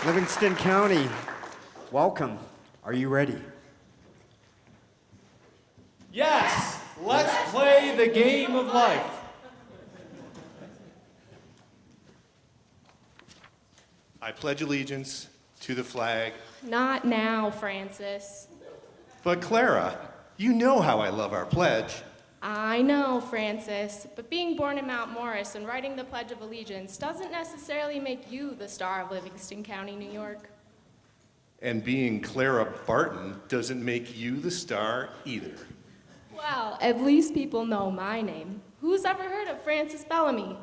Livingston County, welcome. Are you ready? Yes, let's play the game of life. I pledge allegiance to the flag. Not now, Francis. But Clara, you know how I love our pledge. I know, Francis, but being born in Mount Morris and writing the Pledge of Allegiance doesn't necessarily make you the star of Livingston County, New York. And being Clara Barton doesn't make you the star either. Well, at least people know my name. Who's ever heard of Francis Bellamy?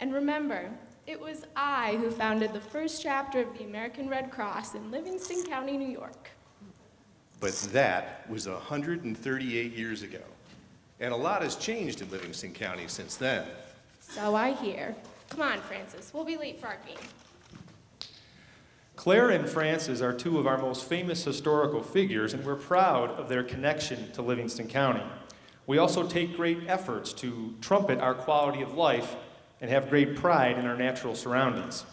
And remember, it was I who founded the first chapter of the American Red Cross in Livingston County, New York. But that was 138 years ago. And a lot has changed in Livingston County since then. So I hear. Come on, Francis, we'll be late for our game. Claire and Francis are two of our most famous historical figures, and we're proud of their connection to Livingston County. We also take great efforts to trumpet our quality of life and have great pride in our natural surroundings.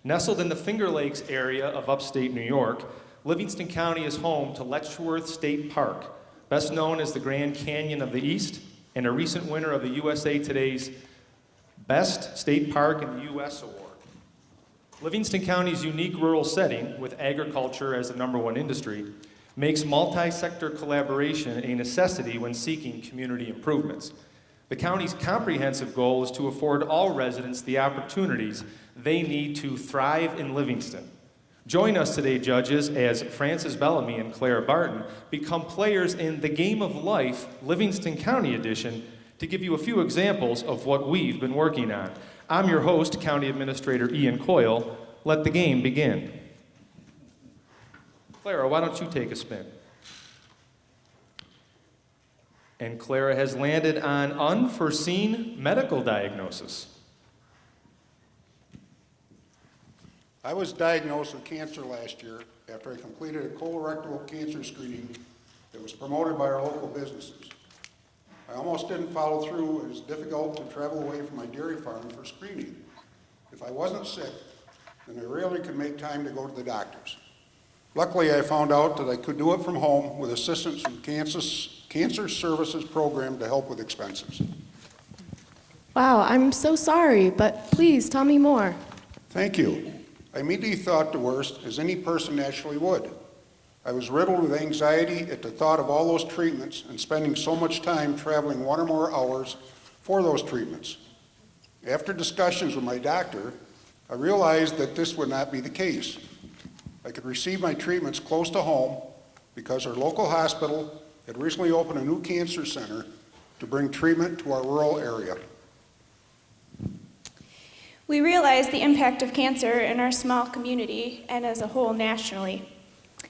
Nestled in the Finger Lakes area of upstate New York, Livingston County is home to Letchworth State Park, best known as the Grand Canyon of the East, and a recent winner of the USA Today's Best State Park in the U.S. Award. Livingston County's unique rural setting, with agriculture as the #1 industry, makes multi-sector collaboration a necessity when seeking community improvements. The county's comprehensive goal is to afford all residents the opportunities they need to thrive in Livingston. Join us today, judges, as Francis Bellamy and Claire Barton become players in the Game of Life Livingston County Edition to give you a few examples of what we've been working on. I'm your host, County Administrator Ian Coyle. Let the game begin. Clara, why don't you take a spin? And Clara has landed on unforeseen medical diagnosis. I was diagnosed with cancer last year after I completed a colorectal cancer screening that was promoted by our local businesses. I almost didn't follow through. It was difficult to travel away from my dairy farm for screening. If I wasn't sick, then I rarely could make time to go to the doctors. Luckily, I found out that I could do it from home with assistance from Cancer Services Program to help with expenses. Wow, I'm so sorry, but please tell me more. Thank you. I immediately thought the worst, as any person naturally would. I was riddled with anxiety at the thought of all those treatments and spending so much time traveling 1 or more hours for those treatments. After discussions with my doctor, I realized that this would not be the case. I could receive my treatments close to home because our local hospital had recently opened a new cancer center to bring treatment to our rural area. We realize the impact of cancer in our small community and as a whole nationally.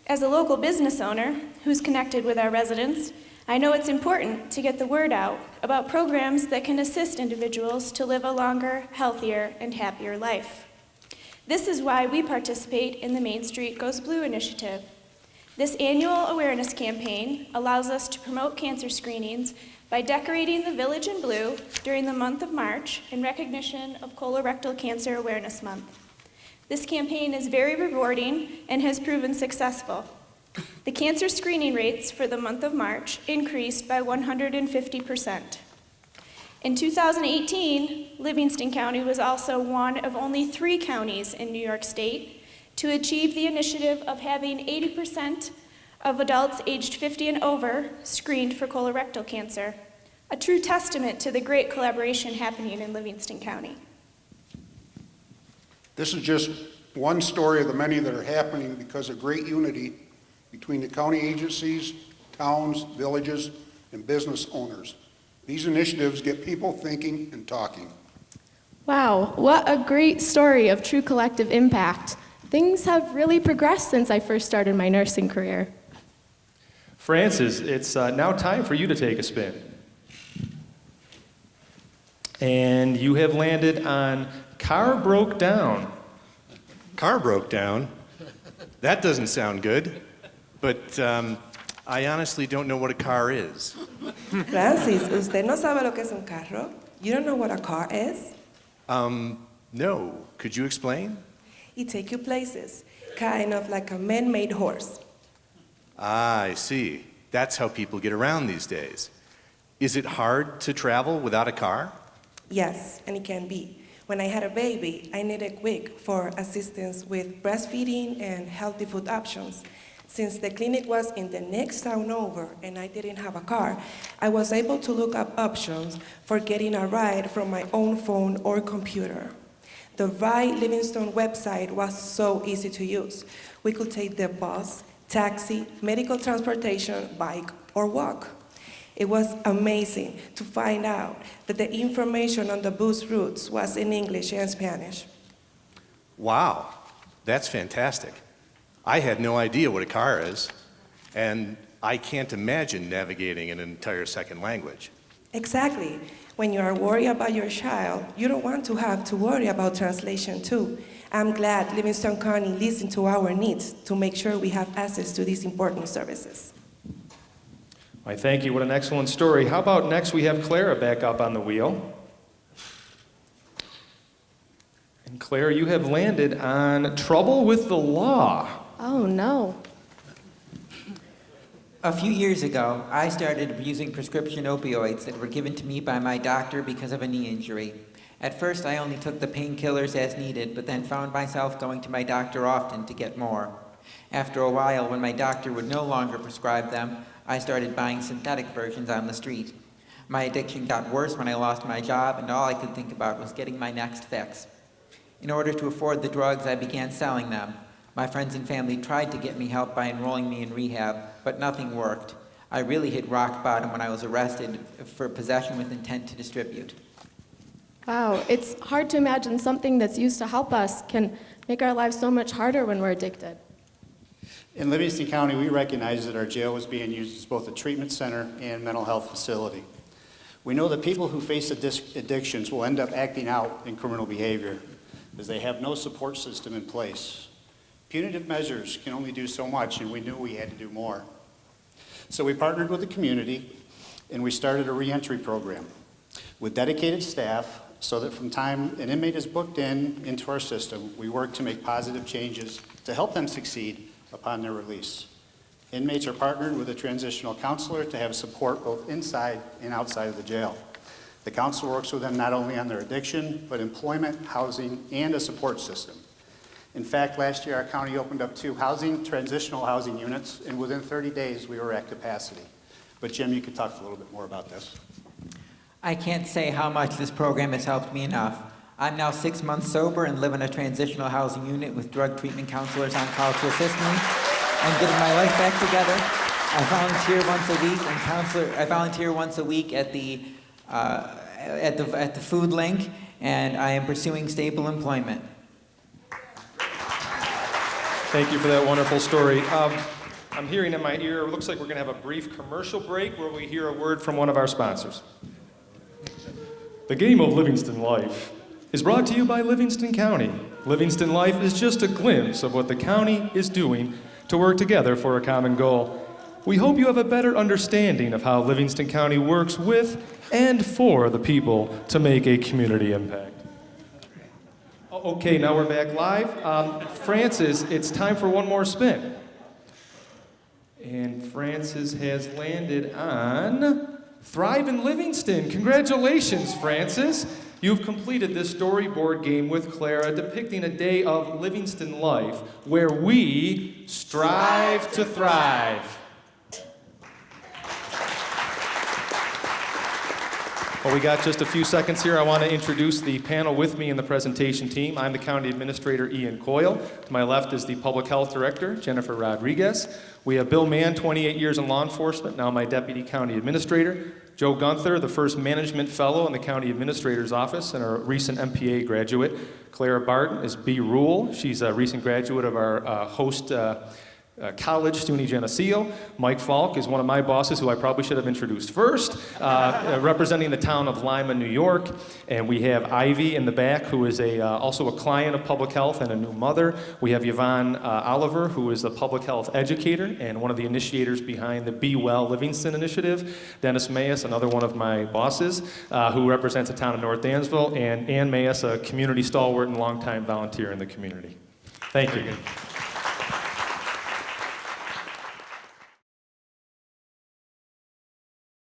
As a local business owner who's connected with our residents, I know it's important to get the word out about programs that can assist individuals to live a longer, healthier, and happier life. This is why we participate in the Main Street Goes Blue initiative. This annual awareness campaign allows us to promote cancer screenings by decorating the village in blue during the month of March in recognition of Colorectal Cancer Awareness Month. This campaign is very rewarding and has proven successful. The cancer screening rates for the month of March increased by 150%. In 2018, Livingston County was also one of only 3 counties in New York State to achieve the initiative of having 80% of adults aged 50 and over screened for colorectal cancer, a true testament to the great collaboration happening in Livingston County. This is just one story of the many that are happening because of great unity between the county agencies, towns, villages, and business owners. These initiatives get people thinking and talking. Wow, what a great story of true collective impact. Things have really progressed since I first started my nursing career. Francis, it's now time for you to take a spin. And you have landed on car broke down. Car broke down? That doesn't sound good. But I honestly don't know what a car is. Francis, ¿usted no sabe lo que es un carro? You don't know what a car is? No. Could you explain? It takes you places, kind of like a man-made horse. Ah, I see. That's how people get around these days. Is it hard to travel without a car? Yes, and it can be. When I had a baby, I needed quick for assistance with breastfeeding and healthy food options. Since the clinic was in the next town over and I didn't have a car, I was able to look up options for getting a ride from my own phone or computer. The Ride Livingston website was so easy to use. We could take the bus, taxi, medical transportation, bike, or walk. It was amazing to find out that the information on the bus routes was in English and Spanish. Wow, that's fantastic. I had no idea what a car is, and I can't imagine navigating in an entire second language. Exactly. When you are worried about your child, you don't want to have to worry about translation too. I'm glad Livingston County listened to our needs to make sure we have access to these important services. Why, thank you. What an excellent story. How about next we have Clara back up on the wheel. And Clara, you have landed on trouble with the law. Oh no. A few years ago, I started abusing prescription opioids that were given to me by my doctor because of a knee injury. At first, I only took the painkillers as needed, but then found myself going to my doctor often to get more. After a while, when my doctor would no longer prescribe them, I started buying synthetic versions on the street. My addiction got worse when I lost my job, and all I could think about was getting my next fix. In order to afford the drugs, I began selling them. My friends and family tried to get me help by enrolling me in rehab, but nothing worked. I really hit rock bottom when I was arrested for possession with intent to distribute. Wow, it's hard to imagine something that's used to help us can make our lives so much harder when we're addicted. In Livingston County, we recognize that our jail was being used as both a treatment center and mental health facility. We know that people who face addictions will end up acting out in criminal behavior as they have no support system in place. Punitive measures can only do so much, and we knew we had to do more. So we partnered with the community, and we started a reentry program with dedicated staff so that from time an inmate is booked into our system, we work to make positive changes to help them succeed upon their release. Inmates are partnered with a transitional counselor to have support both inside and outside of the jail. The counselor works with them not only on their addiction, but employment, housing, and a support system. In fact, last year our county opened up 2 transitional housing units, and within 30 days we were at capacity. But Jim, you could talk a little bit more about this. I can't say how much this program has helped me enough. I'm now 6 months sober and live in a transitional housing unit with drug treatment counselors on call to assist me. I'm getting my life back together. I volunteer once a week I volunteer once a week at the food link, and I am pursuing stable employment. Thank you for that wonderful story. I'm hearing in my ear, it looks like we're going to have a brief commercial break where we hear a word from one of our sponsors. The game of Livingston Life is brought to you by Livingston County. Livingston Life is just a glimpse of what the county is doing to work together for a common goal. We hope you have a better understanding of how Livingston County works with and for the people to make a community impact. Okay, now we're back live. Francis, it's time for one more spin. And Francis has landed on Thrive in Livingston. Congratulations, Francis. You've completed this storyboard game with Clara depicting a day of Livingston life where we strive to thrive. Well, we got just a few seconds here. I want to introduce the panel with me in the presentation team. I'm the County Administrator, Ian Coyle. To my left is the Public Health Director, Jennifer Rodriguez. We have Bill Mann, 28 years in law enforcement, now my Deputy County Administrator. Joe Gunther, the first Management Fellow in the County Administrator's Office and a recent MPA graduate. Clara Barton is B. Rule. She's a recent graduate of our host college, SUNY Geneseo. Mike Falk is one of my bosses who I probably should have introduced first, representing the town of Lima, New York. And we have Ivy in the back, who is also a client of public health and a new mother. We have Yvonne Oliver, who is a public health educator and one of the initiators behind the Be Well Livingston initiative. Dennis Mayes, another one of my bosses, who represents the town of North Dansville. And Ann Mayes, a community stalwart and longtime volunteer in the community. Thank you.